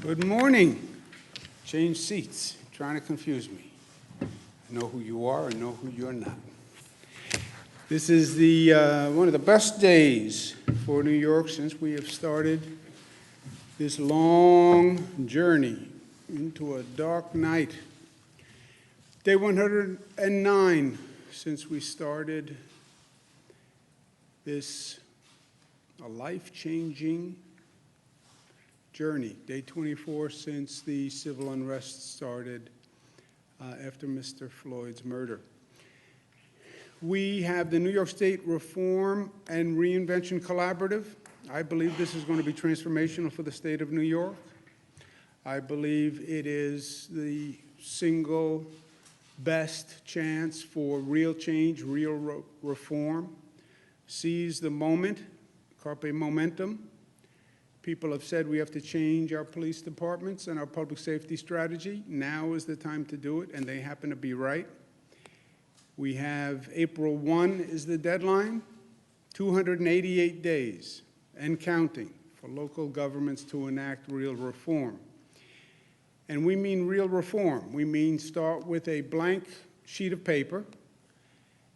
Good morning. Change seats. You're trying to confuse me. I know who you are, I know who you're not. This is one of the best days for New York since we have started this long journey into a dark night. Day 109 since we started this life-changing journey. Day 24 since the civil unrest started after Mr. Floyd's murder. We have the New York State Reform and Reinvention Collaborative. I believe this is going to be transformational for the state of New York. I believe it is the single best chance for real change, real reform. Seize the moment, carpe momentum. People have said we have to change our police departments and our public safety strategy. Now is the time to do it, and they happen to be right. We have April 1 is the deadline, 288 days and counting for local governments to enact real reform. And we mean real reform. We mean start with a blank sheet of paper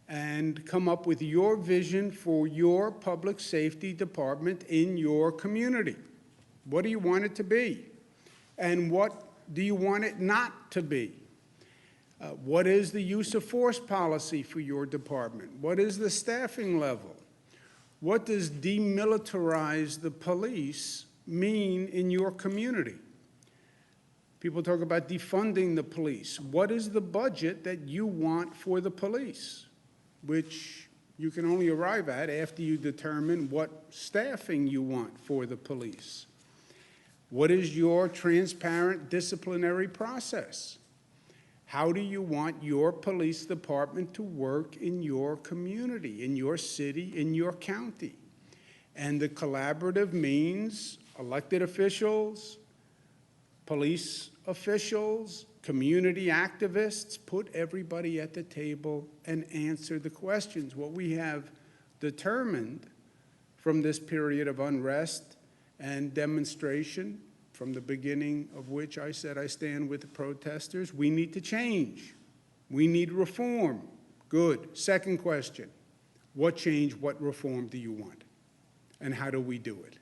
and come up with your vision for your public safety department in your community. What do you want it to be? And what do you want it not to be? What is the use of force policy for your department? What is the staffing level? What does demilitarize the police mean in your community? People talk about defunding the police. What is the budget that you want for the police? Which you can only arrive at after you determine what staffing you want for the police. What is your transparent disciplinary process? How do you want your police department to work in your community, in your city, in your county? And the collaborative means elected officials, police officials, community activists, put everybody at the table and answer the questions. What we have determined from this period of unrest and demonstration, from the beginning of which I said I stand with the protesters, we need to change. We need reform. Good. Second question, what change, what reform do you want? And how do we do it?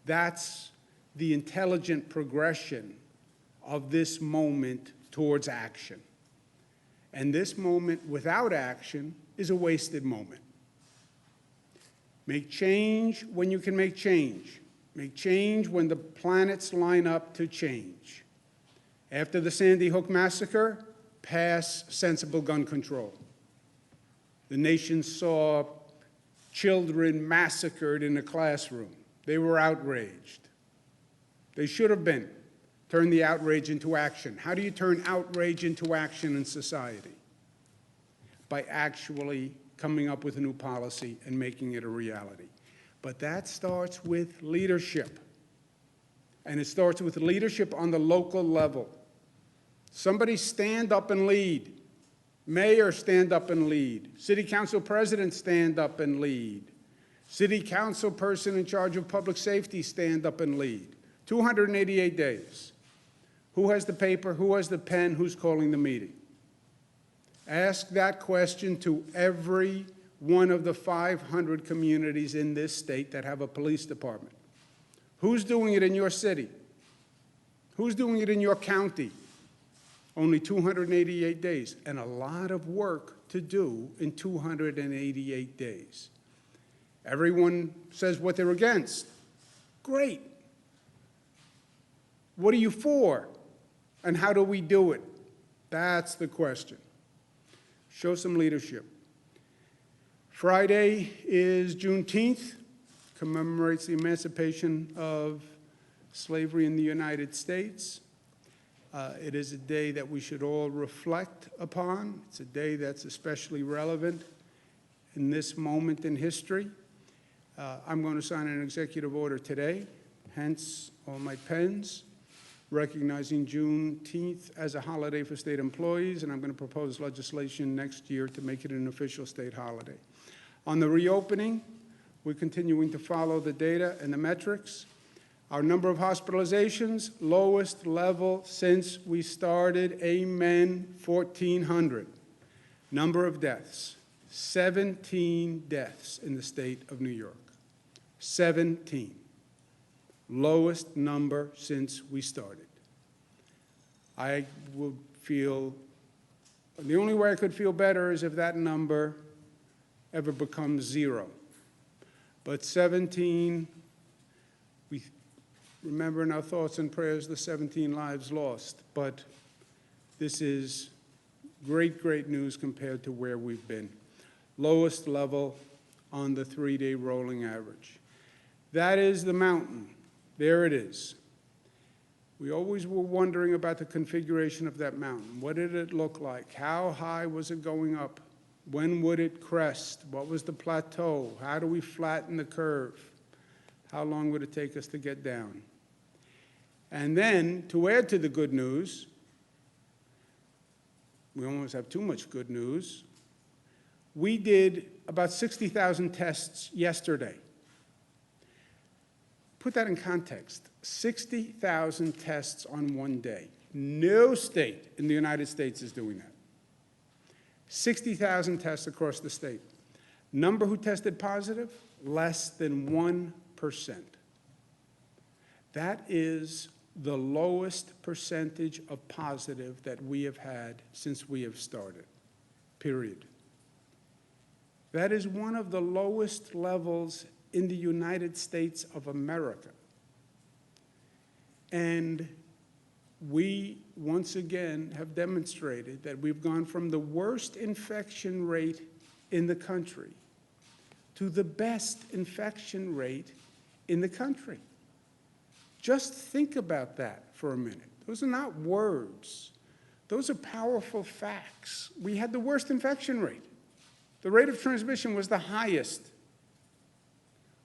That's the intelligent progression of this moment towards action. And this moment without action is a wasted moment. Make change when you can make change. Make change when the planets line up to change. After the Sandy Hook massacre, pass sensible gun control. The nation saw children massacred in a classroom. They were outraged. They should have been. Turn the outrage into action. How do you turn outrage into action in society? by actually coming up with a new policy and making it a reality. But that starts with leadership. And it starts with leadership on the local level. Somebody stand up and lead. Mayor, stand up and lead. City council president, stand up and lead. City council person in charge of public safety, stand up and lead. 288 days. Who has the paper? Who has the pen? Who's calling the meeting? Ask that question to every one of the 500 communities in this state that have a police department. Who's doing it in your city? Who's doing it in your county? Only 288 days, and a lot of work to do in 288 days. Everyone says what they're against. Great. What are you for? And how do we do it? That's the question. Show some leadership. Friday is Juneteenth, commemorates the emancipation of slavery in the United States. It is a day that we should all reflect upon. It's a day that's especially relevant in this moment in history. I'm going to sign an executive order today, hence all my pens, recognizing Juneteenth as a holiday for state employees, and I'm going to propose legislation next year to make it an official state holiday. On the reopening, we're continuing to follow the data and the metrics. Our number of hospitalizations, lowest level since we started, amen, 1,400. Number of deaths, 17 deaths in the state of New York. 17. Lowest number since we started. I would feel, the only way I could feel better is if that number ever becomes 0. But 17, we remember in our thoughts and prayers the 17 lives lost. But this is great, great news compared to where we've been. Lowest level on the 3-day rolling average. That is the mountain. There it is. We always were wondering about the configuration of that mountain. What did it look like? How high was it going up? When would it crest? What was the plateau? How do we flatten the curve? How long would it take us to get down? And then, to add to the good news, we almost have too much good news, we did about 60,000 tests yesterday. Put that in context, 60,000 tests on one day. No state in the United States is doing that. 60,000 tests across the state. Number who tested positive, less than 1%. That is the lowest percentage of positive that we have had since we have started, period. That is one of the lowest levels in the United States of America. And we, once again, have demonstrated that we've gone from the worst infection rate in the country to the best infection rate in the country. Just think about that for a minute. Those are not words. Those are powerful facts. We had the worst infection rate. The rate of transmission was the highest.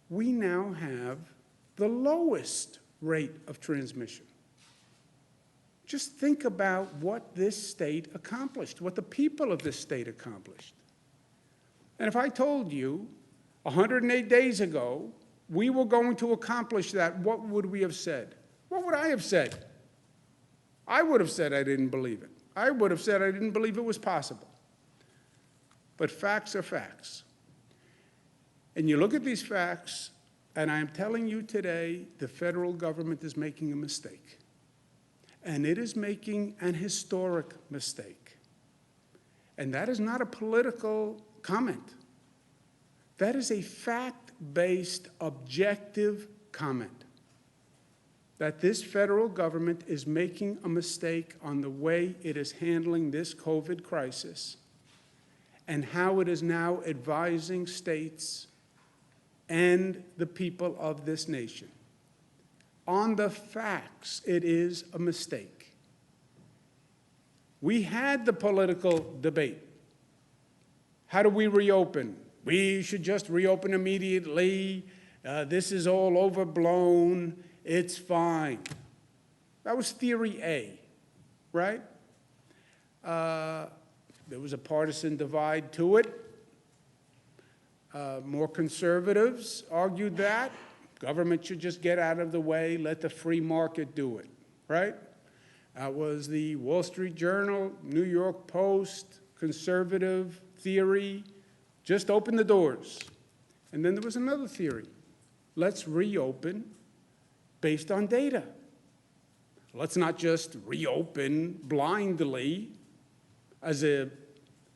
We now have the lowest rate of transmission. Just think about what this state accomplished, what the people of this state accomplished. And if I told you 108 days ago we were going to accomplish that, what would we have said? What would I have said? I would have said I didn't believe it. I would have said I didn't believe it was possible. But facts are facts. And you look at these facts, and I am telling you today, the federal government is making a mistake. And it is making an historic mistake. And that is not a political comment. That is a fact-based, objective comment. That this federal government is making a mistake on the way it is handling this COVID crisis and how it is now advising states and the people of this nation. On the facts, it is a mistake. We had the political debate. How do we reopen? We should just reopen immediately. This is all overblown. It's fine. That was theory A, right? There was a partisan divide to it. More conservatives argued that. Government should just get out of the way, let the free market do it, right? That was the Wall Street Journal, New York Post, conservative theory, just open the doors. And then there was another theory. Let's reopen based on data. Let's not just reopen blindly as an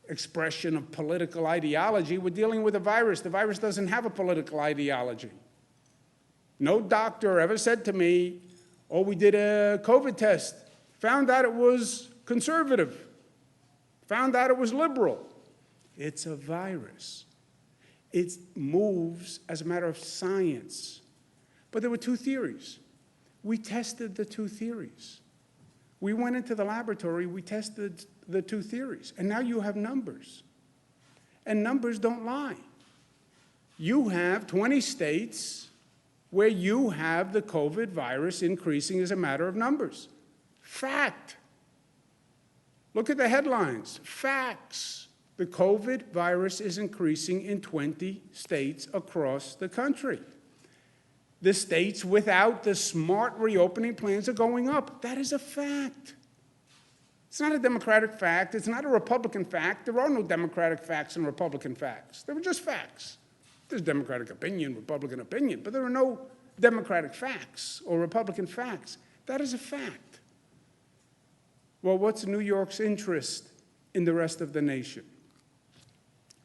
expression of political ideology. We're dealing with a virus. The virus doesn't have a political ideology. No doctor ever said to me, oh, we did a COVID test, found out it was conservative, found out it was liberal. It's a virus. It moves as a matter of science. But there were two theories. We tested the two theories. We went into the laboratory, we tested the two theories, and now you have numbers. And numbers don't lie. You have 20 states where you have the COVID virus increasing as a matter of numbers. Fact. Look at the headlines. Facts. The COVID virus is increasing in 20 states across the country. The states without the smart reopening plans are going up. That is a fact. It's not a Democratic fact. It's not a Republican fact. There are no Democratic facts and Republican facts. They were just facts. There's Democratic opinion, Republican opinion, but there are no Democratic facts or Republican facts. That is a fact. Well, what's New York's interest in the rest of the nation?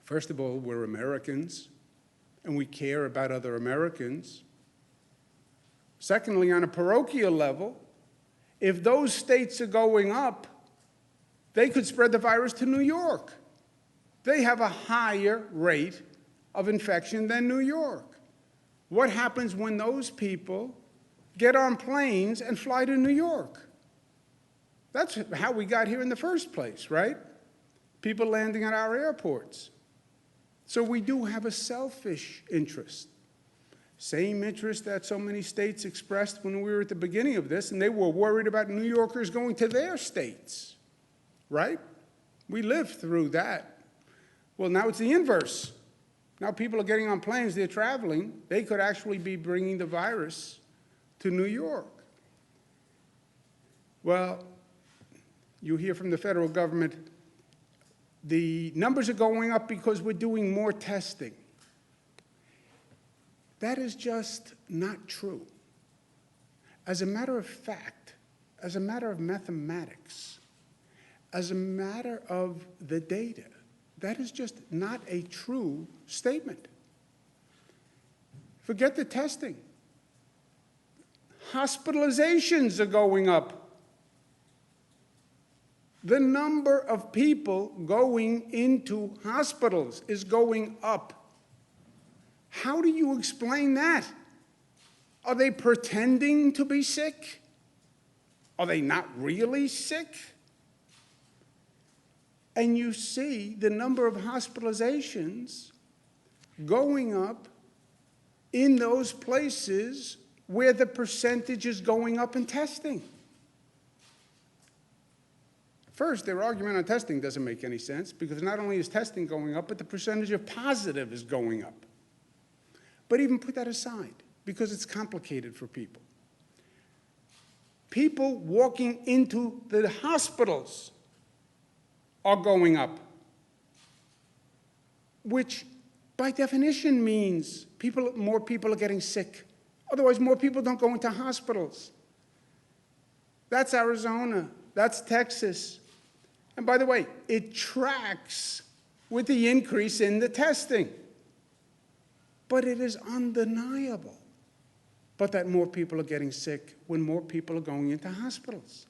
First of all, we're Americans, and we care about other Americans. Secondly, on a parochial level, if those states are going up, they could spread the virus to New York. They have a higher rate of infection than New York. What happens when those people get on planes and fly to New York? That's how we got here in the first place, right? People landing at our airports. So we do have a selfish interest. Same interest that so many states expressed when we were at the beginning of this, and they were worried about New Yorkers going to their states, right? We lived through that. Well, now it's the inverse. Now people are getting on planes, they're traveling. They could actually be bringing the virus to New York. Well, you hear from the federal government, the numbers are going up because we're doing more testing. That is just not true. As a matter of fact, as a matter of mathematics, as a matter of the data, that is just not a true statement. Forget the testing. Hospitalizations are going up. The number of people going into hospitals is going up. How do you explain that? Are they pretending to be sick? Are they not really sick? And you see the number of hospitalizations going up in those places where the percentage is going up in testing. First, their argument on testing doesn't make any sense because not only is testing going up, but the percentage of positive is going up. But even put that aside, because it's complicated for people. People walking into the hospitals are going up, which by definition means more people are getting sick. Otherwise, more people don't go into hospitals. That's Arizona. That's Texas. And by the way, it tracks with the increase in the testing. But it is undeniable. But that more people are getting sick when more people are going into hospitals.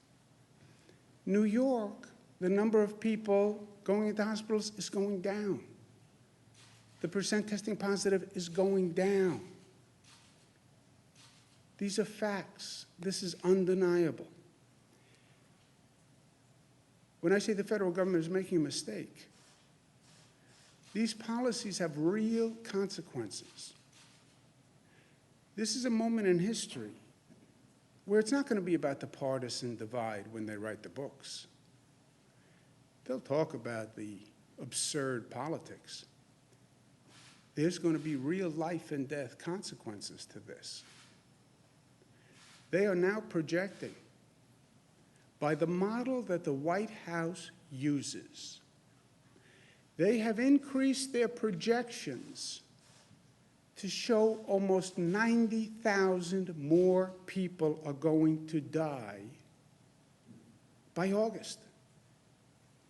New York, the number of people going into hospitals is going down. The percent testing positive is going down. These are facts. This is undeniable. When I say the federal government is making a mistake, These policies have real consequences. This is a moment in history where it's not going to be about the partisan divide when they write the books. They'll talk about the absurd politics. There's going to be real life and death consequences to this. They are now projecting, by the model that the White House uses, they have increased their projections to show almost 90,000 more people are going to die by August.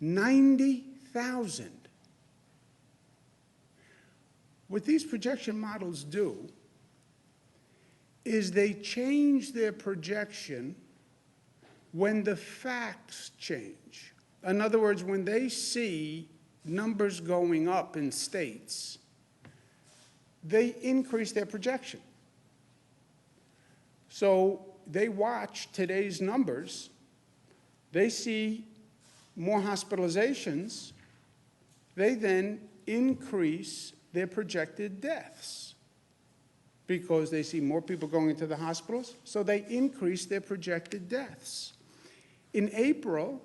90,000. What these projection models do is they change their projection when the facts change. In other words, when they see numbers going up in states, they increase their projection. So they watch today's numbers, they see more hospitalizations, they then increase their projected deaths because they see more people going into the hospitals, so they increase their projected deaths. In April,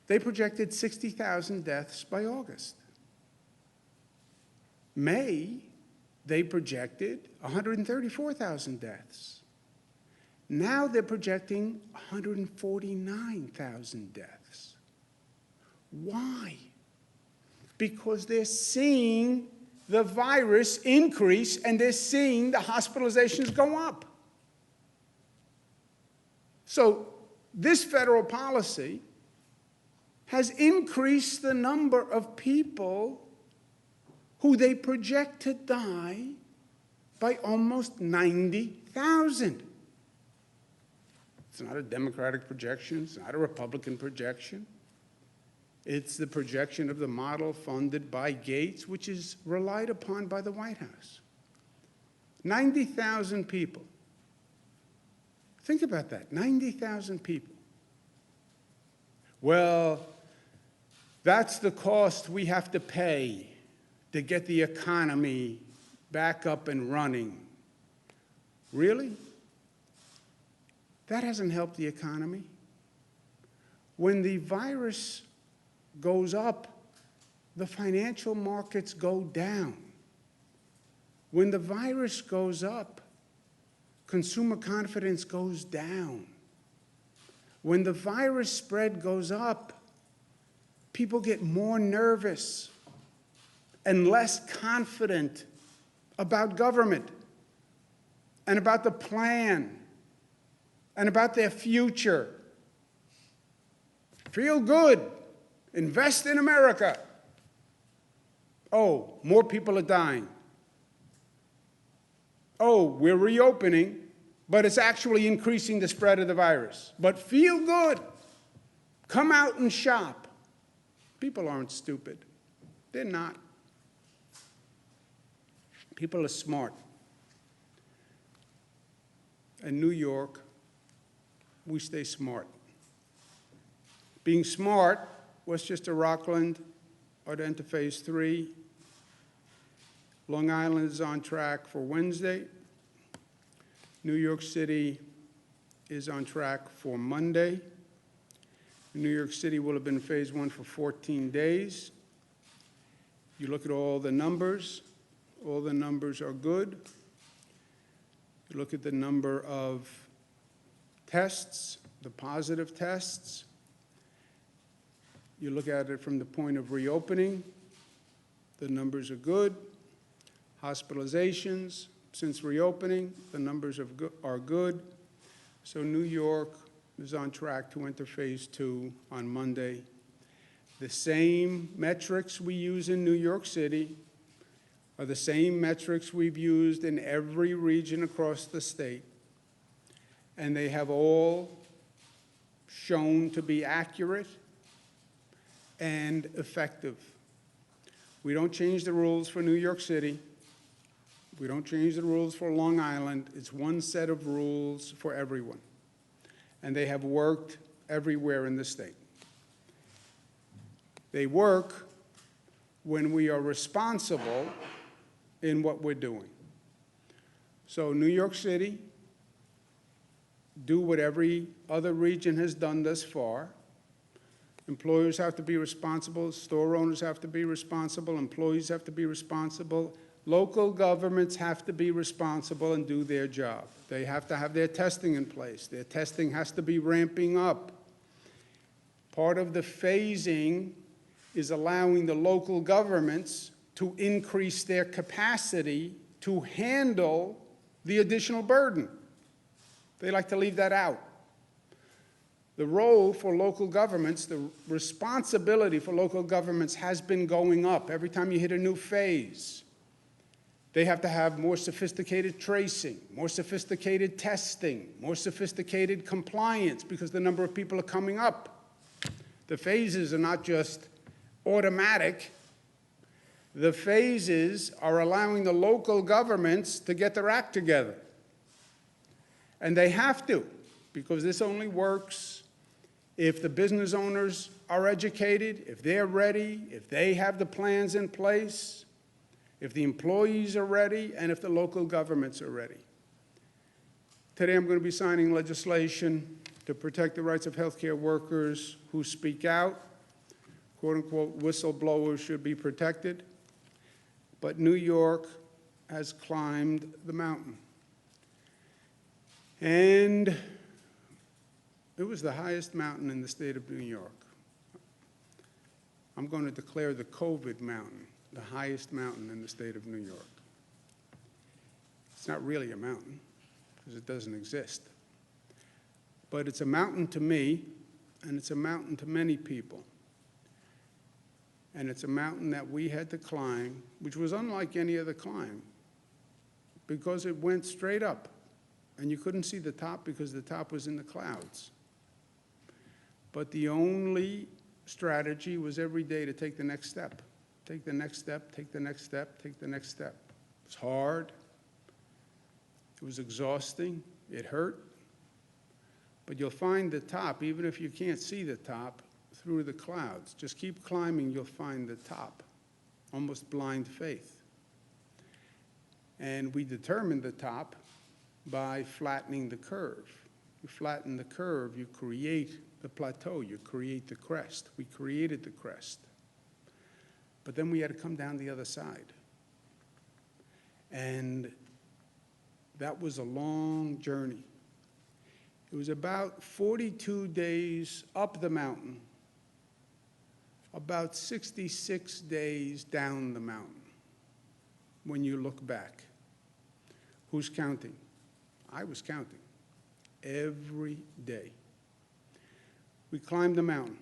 they projected 60,000 deaths by August. May, they projected 134,000 deaths. Now they're projecting 149,000 deaths. Why? Because they're seeing the virus increase and they're seeing the hospitalizations go up. So this federal policy has increased the number of people who they project to die by almost 90,000. It's not a Democratic projection. It's not a Republican projection. It's the projection of the model funded by Gates, which is relied upon by the White House. 90,000 people. Think about that, 90,000 people. Well, that's the cost we have to pay to get the economy back up and running. Really? That hasn't helped the economy. When the virus goes up, the financial markets go down. When the virus goes up, consumer confidence goes down. When the virus spread goes up, people get more nervous and less confident about government and about the plan and about their future. Feel good. Invest in America. Oh, more people are dying. Oh, we're reopening, but it's actually increasing the spread of the virus. But feel good. Come out and shop. People aren't stupid. They're not. People are smart. In New York, we stay smart. Being smart, Westchester, Rockland are to enter phase 3. Long Island is on track for Wednesday. New York City is on track for Monday. New York City will have been in phase 1 for 14 days. You look at all the numbers are good. You look at the number of tests, the positive tests. You look at it from the point of reopening, the numbers are good. Hospitalizations, since reopening, the numbers are good. So New York is on track to enter phase 2 on Monday. The same metrics we use in New York City are the same metrics we've used in every region across the state. And they have all shown to be accurate and effective. We don't change the rules for New York City. We don't change the rules for Long Island. It's one set of rules for everyone. And they have worked everywhere in the state. They work when we are responsible in what we're doing. So New York City, do what every other region has done thus far. Employers have to be responsible, store owners have to be responsible, employees have to be responsible, local governments have to be responsible and do their job. They have to have their testing in place. Their testing has to be ramping up. Part of the phasing is allowing the local governments to increase their capacity to handle the additional burden. They like to leave that out. The role for local governments, the responsibility for local governments has been going up. Every time you hit a new phase, they have to have more sophisticated tracing, more sophisticated testing, more sophisticated compliance because the number of people are coming up. The phases are not just automatic. The phases are allowing the local governments to get their act together. And they have to, because this only works if the business owners are educated, if they're ready, if they have the plans in place, if the employees are ready, and if the local governments are ready. Today I'm going to be signing legislation to protect the rights of healthcare workers who speak out. Quote-unquote, whistleblowers should be protected. But New York has climbed the mountain. And it was the highest mountain in the state of New York. I'm going to declare the COVID mountain the highest mountain in the state of New York. It's not really a mountain, because it doesn't exist. But it's a mountain to me, and it's a mountain to many people. And it's a mountain that we had to climb, which was unlike any other climb, because it went straight up. And you couldn't see the top because the top was in the clouds. But the only strategy was every day to take the next step. Take the next step, take the next step, take the next step. It was hard. It was exhausting. It hurt. But you'll find the top, even if you can't see the top, through the clouds. Just keep climbing, you'll find the top. Almost blind faith. And we determined the top by flattening the curve. You flatten the curve, you create the plateau, you create the crest. We created the crest. But then we had to come down the other side. And that was a long journey. It was about 42 days up the mountain, about 66 days down the mountain when you look back. Who's counting? I was counting every day. We climbed the mountain,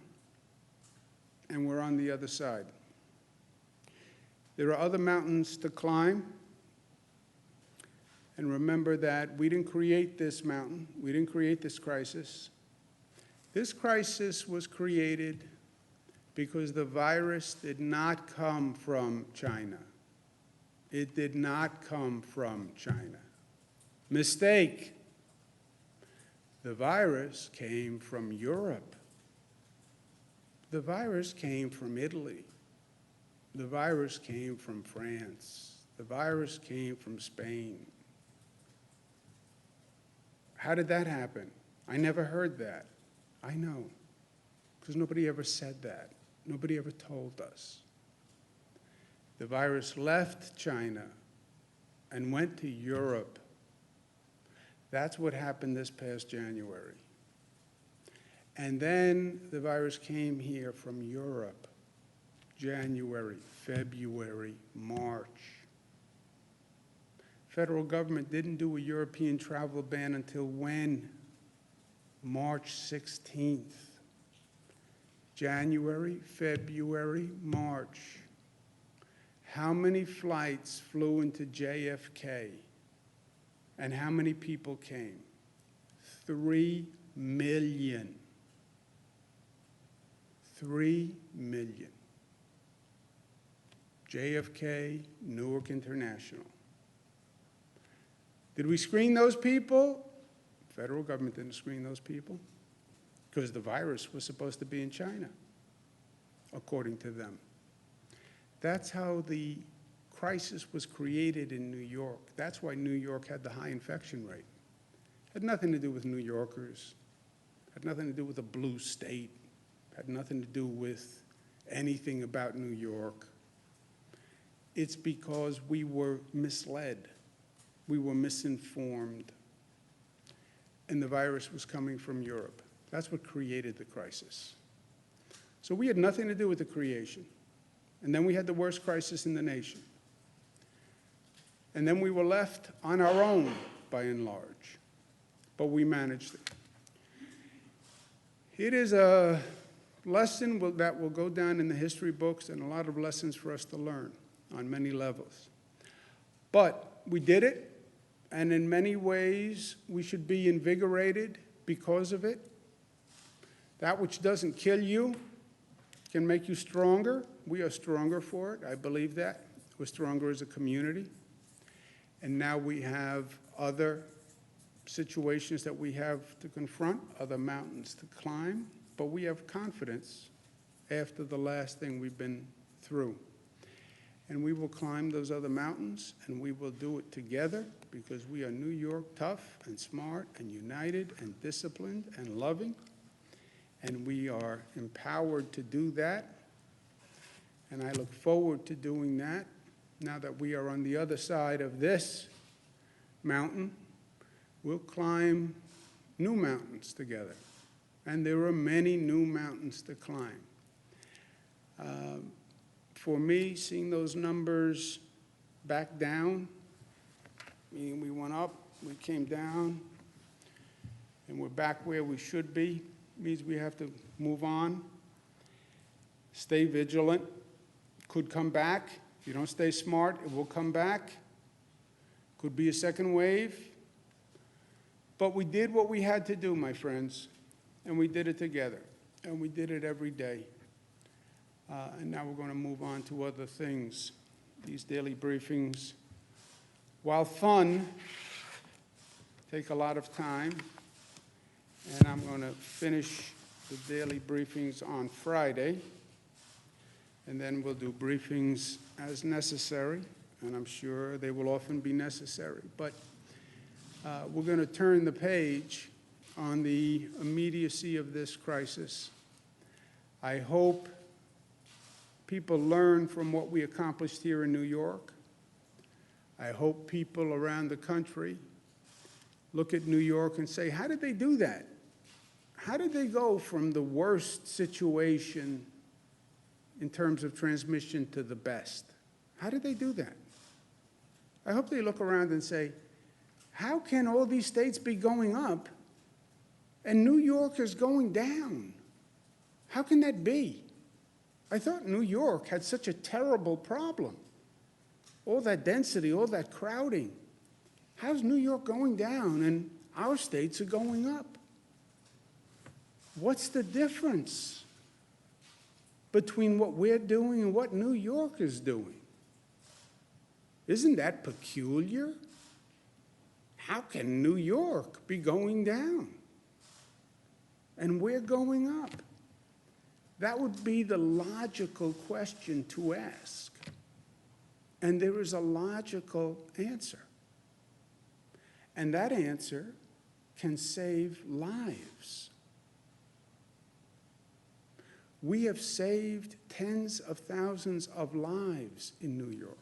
and we're on the other side. There are other mountains to climb. And remember that we didn't create this mountain. We didn't create this crisis. This crisis was created because the virus did not come from China. It did not come from China. Mistake. The virus came from Europe. The virus came from Italy. The virus came from France. The virus came from Spain. How did that happen? I never heard that. I know, because nobody ever said that. Nobody ever told us. The virus left China and went to Europe. That's what happened this past January. And then the virus came here from Europe. January, February, March. Federal government didn't do a European travel ban until when? March 16th. January, February, March. How many flights flew into JFK? And how many people came? 3 million. 3 million. JFK, Newark International. Did we screen those people? Federal government didn't screen those people because the virus was supposed to be in China, according to them. That's how the crisis was created in New York. That's why New York had the high infection rate. Had nothing to do with New Yorkers, had nothing to do with a blue state, had nothing to do with anything about New York. It's because we were misled, we were misinformed, and the virus was coming from Europe. That's what created the crisis. So we had nothing to do with the creation. And then we had the worst crisis in the nation. And then we were left on our own, by and large. But we managed it. It is a lesson that will go down in the history books, and a lot of lessons for us to learn on many levels. But we did it, and in many ways, we should be invigorated because of it. That which doesn't kill you can make you stronger. We are stronger for it. I believe that. We're stronger as a community. And now we have other situations that we have to confront, other mountains to climb, but we have confidence after the last thing we've been through. And we will climb those other mountains, and we will do it together because we are New York tough and smart and united and disciplined and loving. And we are empowered to do that. And I look forward to doing that now that we are on the other side of this mountain. We'll climb new mountains together. And there are many new mountains to climb. For me, seeing those numbers back down, meaning we went up, we came down, and we're back where we should be, means we have to move on, stay vigilant, could come back. If you don't stay smart, it will come back. Could be a second wave. But we did what we had to do, my friends, and we did it together, and we did it every day. And now we're going to move on to other things. These daily briefings, while fun, take a lot of time. And I'm going to finish the daily briefings on Friday. And then we'll do briefings as necessary. And I'm sure they will often be necessary. But we're going to turn the page on the immediacy of this crisis. I hope people learn from what we accomplished here in New York. I hope people around the country look at New York and say, how did they do that? How did they go from the worst situation in terms of transmission to the best? How did they do that? I hope they look around and say, how can all these states be going up and New York is going down? How can that be? I thought New York had such a terrible problem. All that density, all that crowding. How's New York going down and our states are going up? What's the difference between what we're doing and what New York is doing? Isn't that peculiar? How can New York be going down and we're going up? That would be the logical question to ask. And there is a logical answer. And that answer can save lives. We have saved tens of thousands of lives in New York.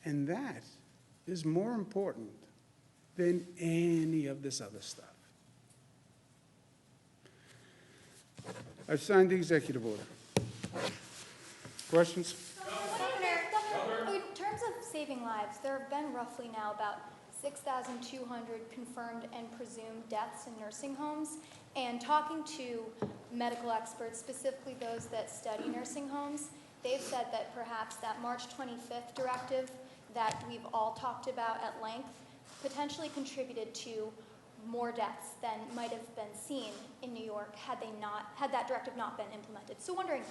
And that is more important than any of this other stuff. I've signed the executive order. Questions? Governor, in terms of saving lives, there have been roughly now about 6,200 confirmed and presumed deaths in nursing homes. And talking to medical experts, specifically those that study nursing homes, they've said that perhaps that March 25th directive that we've all talked about at length potentially contributed to more deaths than might have been seen in New York had that directive not been implemented. So wondering,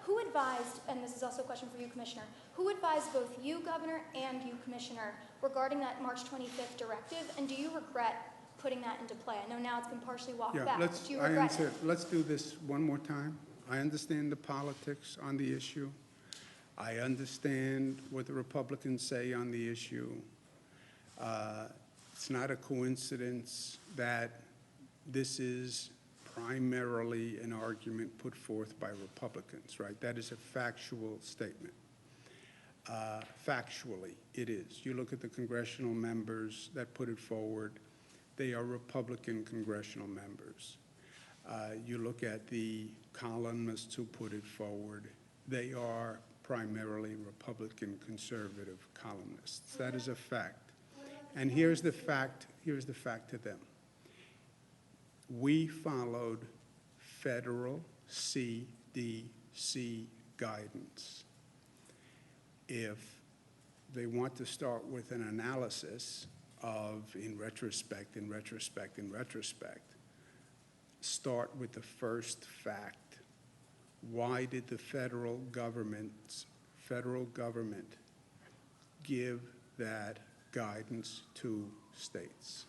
who advised, and this is also a question for you, Commissioner, who advised both you, Governor, and you, Commissioner, regarding that March 25th directive, and do you regret putting that into play? I know now it's been partially walked back. Let's do this one more time. I understand the politics on the issue. I understand what the Republicans say on the issue. It's not a coincidence that this is primarily an argument put forth by Republicans, right? That is a factual statement. Factually, it is. You look at the congressional members that put it forward, they are Republican congressional members. You look at the columnists who put it forward, they are primarily Republican conservative columnists. That is a fact. And here's the fact to them. We followed federal CDC guidance. If they want to start with an analysis of in retrospect, start with the first fact. Why did the federal government give that guidance to states?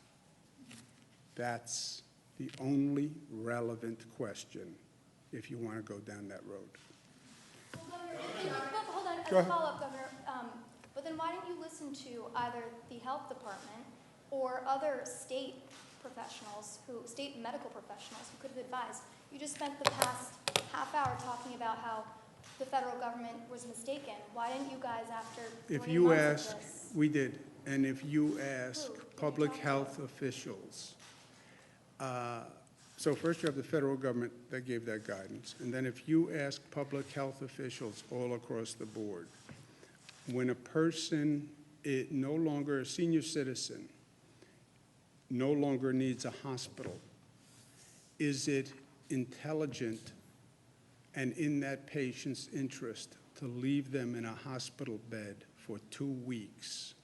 That's the only relevant question if you want to go down that road. Hold on, as Go a ahead. follow-up, Governor, but then why didn't you listen to either the health department or other state professionals, state medical professionals who could have advised? You just spent the past half hour talking about how the federal government was mistaken. Why didn't you guys, after 20 If you months ask, of this? we did, and if you ask Who? public health officials, so first you have the federal government that gave that guidance, and then if you ask public health officials all across the board, when a person is no longer a senior citizen, no longer needs a hospital, is it intelligent and in that patient's interest to leave them in a hospital bed for 2 weeks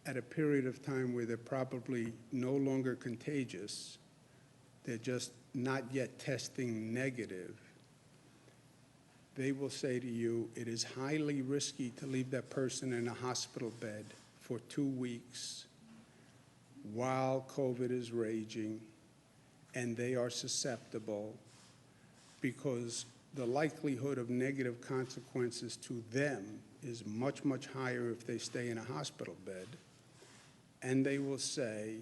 at a period of time where they're probably no longer contagious, they're just not yet testing negative? They will say to you, it is highly risky to leave that person in a hospital bed for 2 weeks while COVID is raging and they are susceptible, because the likelihood of negative consequences to them is much, much higher if they stay in a hospital bed. And they will say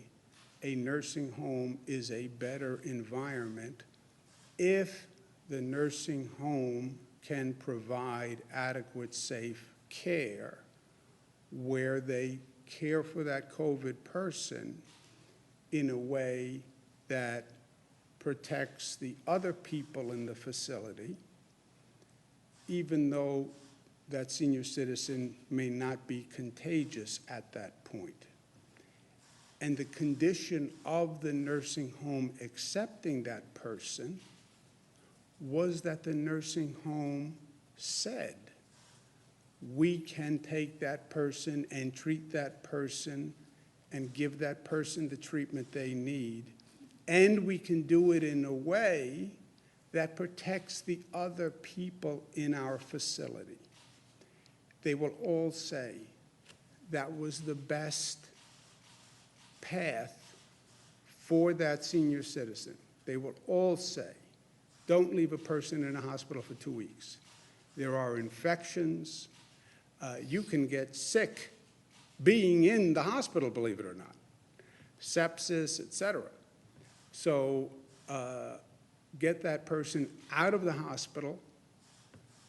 a nursing home is a better environment if the nursing home can provide adequate, safe care where they care for that COVID person in a way that protects the other people in the facility, even though that senior citizen may not be contagious at that point. And the condition of the nursing home accepting that person was that the nursing home said, we can take that person and treat that person and give that person the treatment they need, and we can do it in a way that protects the other people in our facility. They will all say that was the best path for that senior citizen. They will all say, don't leave a person in a hospital for 2 weeks. There are infections. You can get sick being in the hospital, believe it or not. Sepsis, et cetera. So get that person out of the hospital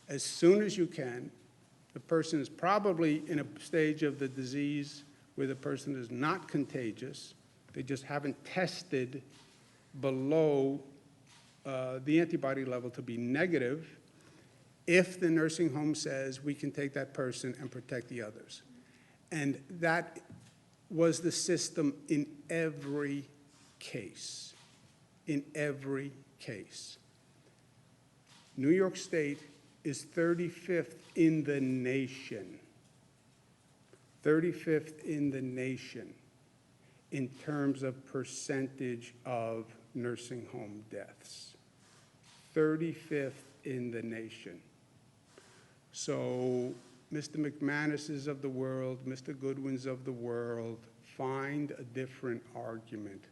as soon as you can. The person is probably in a stage of the disease where the person is not contagious. They just haven't tested below the antibody level to be negative. If the nursing home says we can take that person and protect the others. And that was the system in every case. In every case. New York State is 35th in the nation. 35th in the nation in terms of percentage of nursing home deaths. 35th in the nation. So Mr. McManuses of the world, Mr. Goodwins of the world, find a different argument,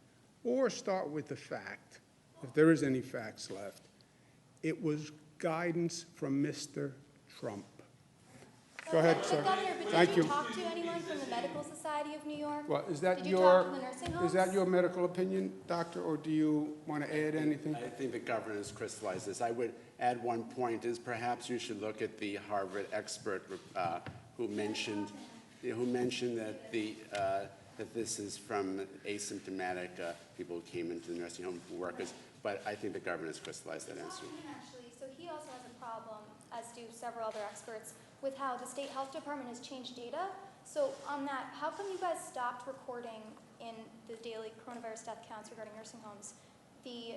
or start with the fact, if there is any facts left, It was guidance from Mr. Trump. Go ahead, sir. Governor, but Thank did you you. talk to anyone from the Medical Society of New York? Well, is that Did you talk to the your, nursing homes? is that your medical opinion, doctor, or do you want to add anything? I think the governor has crystallized this. I would add one point is perhaps you should look at the Harvard expert who mentioned that that this is from asymptomatic people who came into the nursing home workers. But I think the governor has crystallized that answer. Actually, so he also has a problem, as do several other experts, with how the state health department has changed data. So on that, how come you guys stopped recording in the daily coronavirus death counts regarding nursing homes the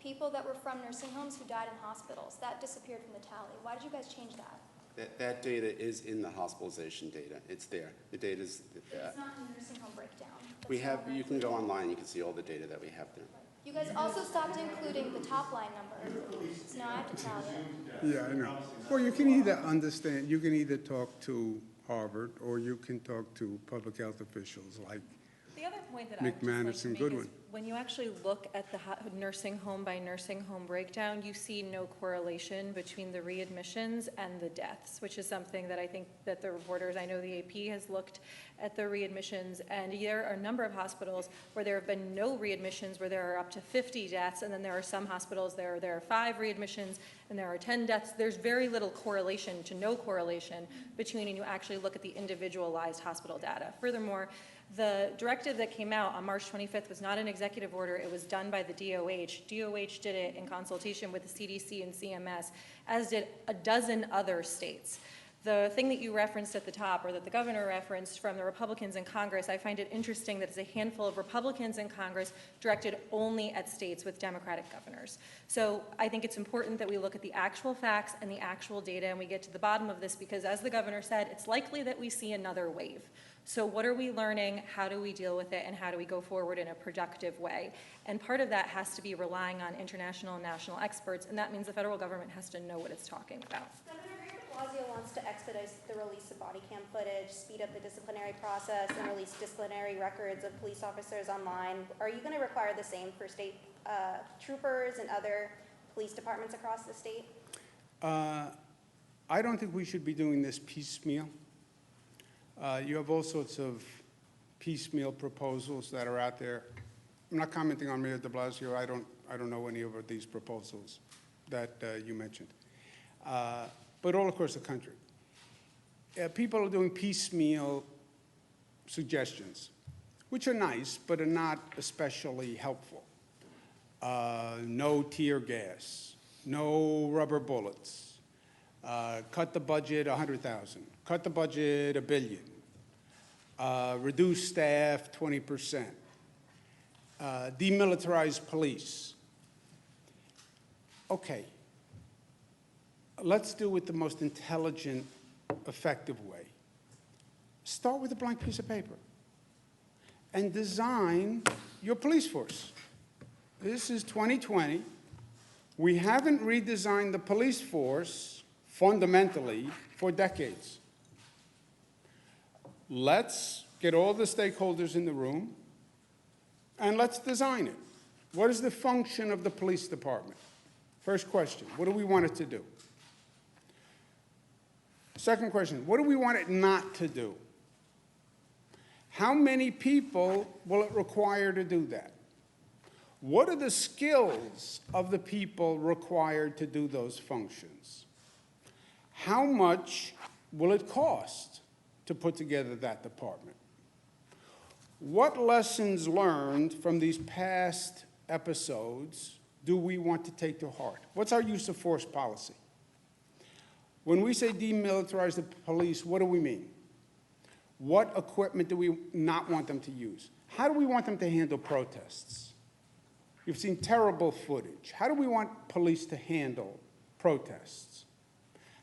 people that were from nursing homes who died in hospitals? That disappeared from the tally. Why did you guys change that? That data is in the hospitalization data. It's there. The data is. It's not in the nursing home breakdown. We have. You can go online. You can see all the data that we have there. You guys also stopped including the top line number. So now I have to tell you. Yeah, I know. Well, you can either understand, you can either talk to Harvard, or you can talk to public health officials like The other point that I would just like McManus to and make is Goodwin. when you actually look at the nursing home by nursing home breakdown, you see no correlation between the readmissions and the deaths, which is something that I think that the reporters, I know the AP has looked at the readmissions, and there are a number of hospitals where there have been no readmissions, where there are up to 50 deaths, and then there are some hospitals there are 5 readmissions and there are 10 deaths. There's very little correlation to no correlation between when you actually look at the individualized hospital data. Furthermore, the directive that came out on March 25th was not an executive order. It was done by the DOH. DOH did it in consultation with the CDC and CMS, as did a dozen other states. The thing that you referenced at the top, or that the governor referenced from the Republicans in Congress, I find it interesting that it's a handful of Republicans in Congress directed only at states with Democratic governors. So I think it's important that we look at the actual facts and the actual data, and we get to the bottom of this, because as the governor said, it's likely that we see another wave. So what are we learning? How do we deal with it? And how do we go forward in a productive way? And part of that has to be relying on international and national experts, and that means the federal government has to know what it's talking about. Governor, Mayor de Blasio wants to expedite the release of body cam footage, speed up the disciplinary process, and release disciplinary records of police officers online. Are you going to require the same for state troopers and other police departments across the state? I don't think we should be doing this piecemeal. You have all sorts of piecemeal proposals that are out there. I'm not commenting on Mayor de Blasio. I don't know any of these proposals that you mentioned. But all across the country. People are doing piecemeal suggestions, which are nice, but are not especially helpful. No tear gas, no rubber bullets, cut the budget 100,000, cut the budget $1 billion, reduce staff 20%, demilitarize police. Okay, let's do it the most intelligent, effective way. Start with a blank piece of paper and design your police force. This is 2020. We haven't redesigned the police force fundamentally for decades. Let's get all the stakeholders in the room and let's design it. What is the function of the police department? First question, what do we want it to do? Second question, what do we want it not to do? How many people will it require to do that? What are the skills of the people required to do those functions? How much will it cost to put together that department? What lessons learned from these past episodes do we want to take to heart? What's our use of force policy? When we say demilitarize the police, what do we mean? What equipment do we not want them to use? How do we want them to handle protests? You've seen terrible footage. How do we want police to handle protests?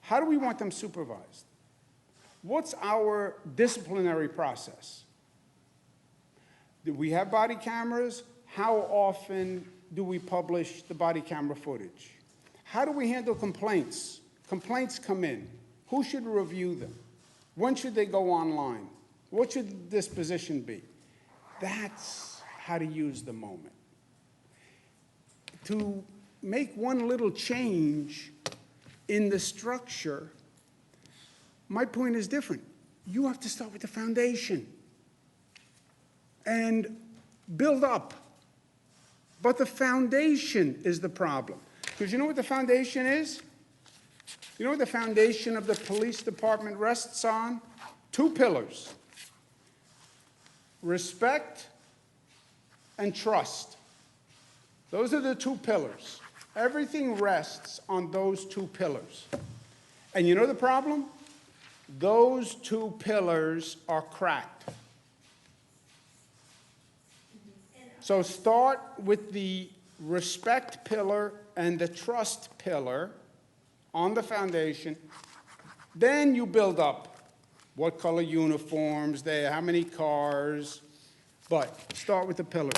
How do we want them supervised? What's our disciplinary process? Do we have body cameras? How often do we publish the body camera footage? How do we handle complaints? Complaints come in. Who should review them? When should they go online? What should the disposition be? That's how to use the moment. To make one little change in the structure, my point is different. You have to start with the foundation and build up. But the foundation is the problem. Because you know what the foundation is? You know what the foundation of the police department rests on? 2 pillars: respect and trust. Those are the 2 pillars. Everything rests on those 2 pillars. And you know the problem? Those 2 pillars are cracked. So start with the respect pillar and the trust pillar on the foundation. Then you build up what color uniforms, how many cars, but start with the pillars.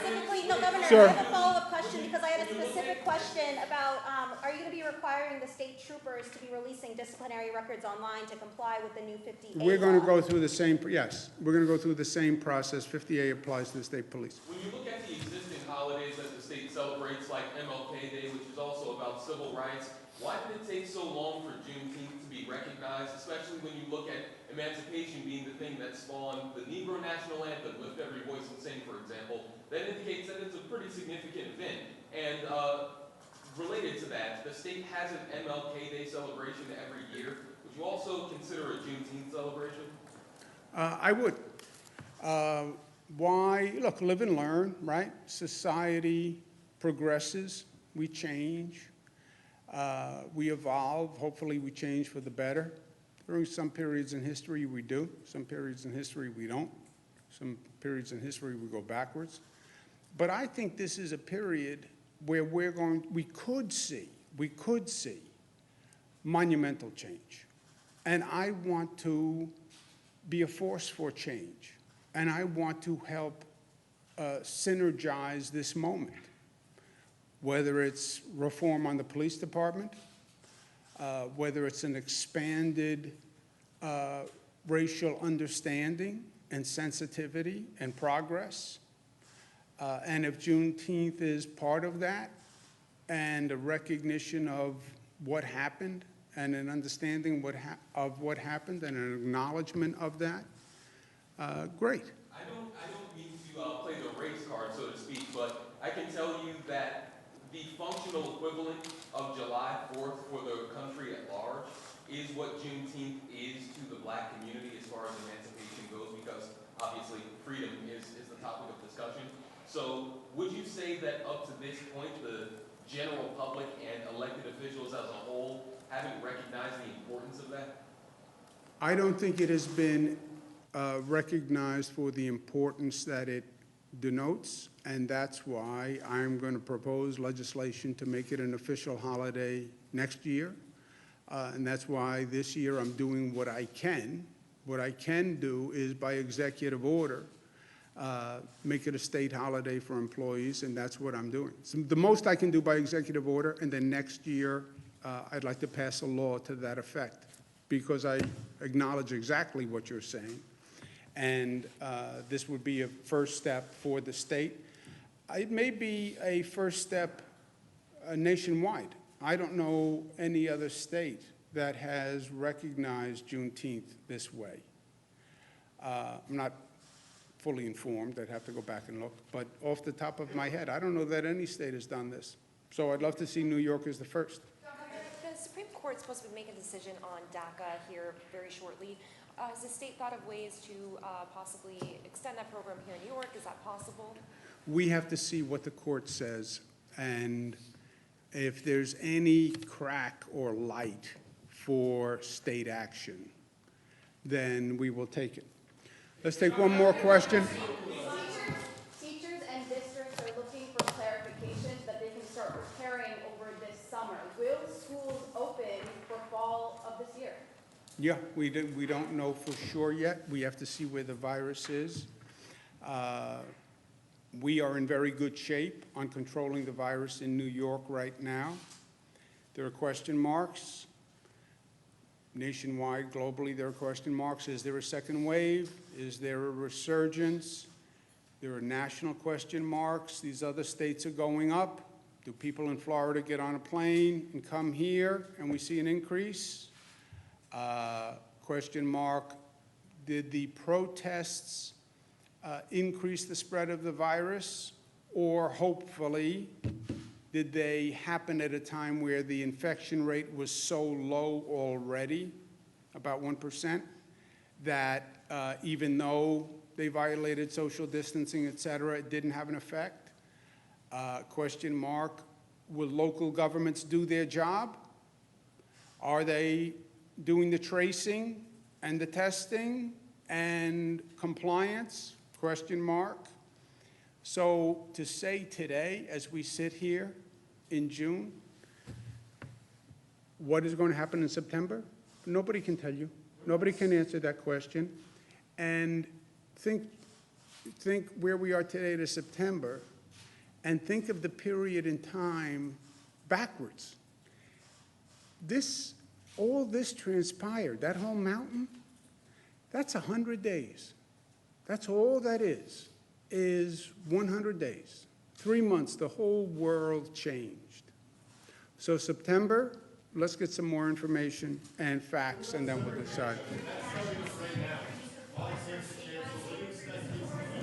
Specifically, no, Governor, Sir. I have a follow-up question because I have a specific question about, are you going to be requiring the state troopers to be releasing disciplinary records online to comply with the new 50A We're going to law? go through the same, yes, we're going to go through the same process. 50A applies to the state police. When you look at the existing holidays that the state celebrates, like MLK Day, which is also about civil rights, why did it take so long for Juneteenth to be recognized, especially when you look at emancipation being the thing that spawned the Negro National Anthem, Lift Every Voice and Sing, for example? That indicates that it's a pretty significant event. And related to that, the state has an MLK Day celebration every year. Would you also consider a Juneteenth celebration? I would. Why? Look, live and learn, right? Society progresses, we change, we evolve. Hopefully we change for the better. During some periods in history we do, some periods in history we don't, some periods in history we go backwards. But I think this is a period where we could see monumental change. And I want to be a force for change. And I want to help synergize this moment, whether it's reform on the police department, whether it's an expanded racial understanding and sensitivity and progress. And if Juneteenth is part of that, and a recognition of what happened, and an understanding of what happened, and an acknowledgement of that, great. I don't mean to play the race card, so to speak, but I can tell you that the functional equivalent of July 4th for the country at large is what Juneteenth is to the Black community as far as emancipation goes, because obviously freedom is the topic of discussion. So would you say that up to this point, the general public and elected officials as a whole haven't recognized the importance of that? I don't think it has been recognized for the importance that it denotes, and that's why I'm going to propose legislation to make it an official holiday next year. And that's why this year I'm doing what I can. What I can do is by executive order, make it a state holiday for employees, and that's what I'm doing. So the most I can do by executive order, and then next year I'd like to pass a law to that effect, because I acknowledge exactly what you're saying. And this would be a first step for the state. It may be a first step nationwide. I don't know any other state that has recognized Juneteenth this way. I'm not fully informed. I'd have to go back and look. But off the top of my head, I don't know that any state has done this. So I'd love to see New York as the first. The Supreme Court's supposed to make a decision on DACA here very shortly. Has the state thought of ways to possibly extend that program here in New York? Is that possible? We have to see what the court says, and if there's any crack or light for state action, then we will take it. Let's take one more question. Teachers and districts are looking for clarifications that they can start preparing over this summer. Will schools open for fall of this year? Yeah, we don't know for sure yet. We have to see where the virus is. We are in very good shape on controlling the virus in New York right now. There are question marks. Nationwide, globally, there are question marks. Is there a second wave? Is there a resurgence? There are national question marks. These other states are going up. Do people in Florida get on a plane and come here and we see an increase? Question mark, did the protests increase the spread of the virus? Or hopefully, did they happen at a time where the infection rate was so low already, about 1%, that even though they violated social distancing, et cetera, it didn't have an effect? Question mark, will local governments do their job? Are they doing the tracing and the testing and compliance? Question mark. So to say today, as we sit here in June, what is going to happen in September? Nobody can tell you. Nobody can answer that question. And think where we are today to September, and think of the period in time backwards. All this transpired, that whole mountain, that's 100 days. That's all that is 100 days. 3 months, the whole world changed. So September, let's get some more information and facts, and then we'll decide.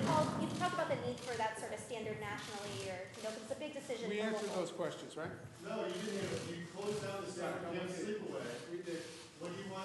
Paul, you've talked about the need for that sort of standard nationally, or, because it's a big decision. We for answered local. those questions, right? No, you didn't. You closed down the San Francisco sleepaway. We did. What do you want?